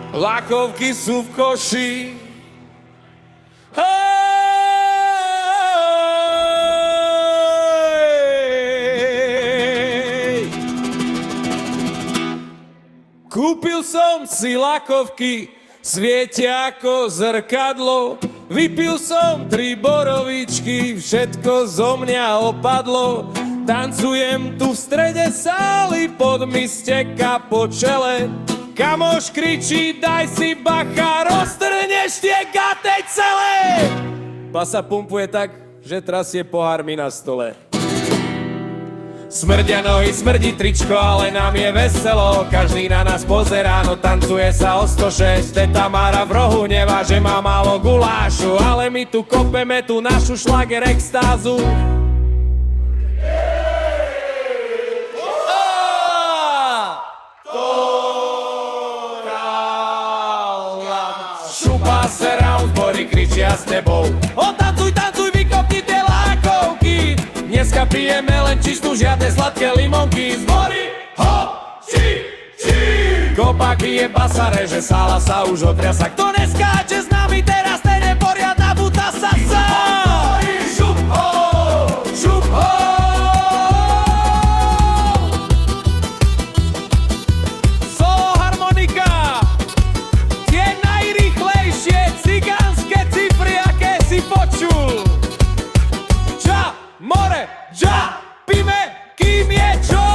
Lakovky sú v koši. Hej! Kúpil som si lakovky, svietia ako zrkadlo. Vypil som 3 borovičky, všetko zo mňa opadlo. Tancujem tu v strede sály, pod mi steka po čele. Kamoš kričí, daj si bacha, roztrhneš tie gate celé. Basa pumpuje tak, že trasie pohármi na stole. Smrdia nohy, smrdí tričko, ale nám je veselo. Každý na nás pozerá, no tancuje sa o 106. Teta Mára v rohu nevá, že má málo gulášu, ale my tu kopeme tú našu šlager extázu. Šupa se round, zbory kričia s tebou. Tancuj, tancuj, vykopni tie lákovky. Dneska pijeme len čistú, žiadne sladké limonky. Zbory, ho, či, či. Kopa je basa, reže sála sa už otriasa. Kto neskáče s nami teraz, ten je poriadna buta sa sám. Šup, ho, šup, ho. Solo harmonika. Tie najrýchlejšie cigánske cifry, aké si počul. Ča, more, ča, píme, kým je čo.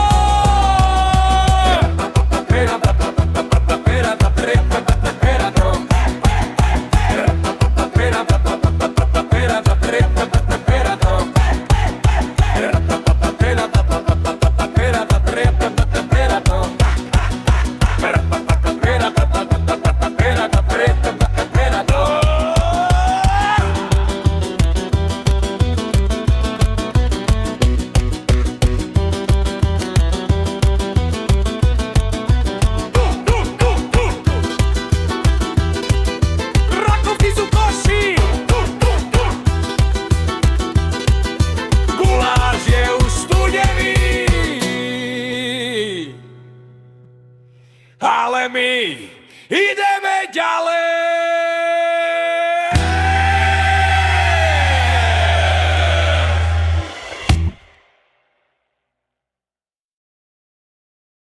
Ale my ideme ďalej!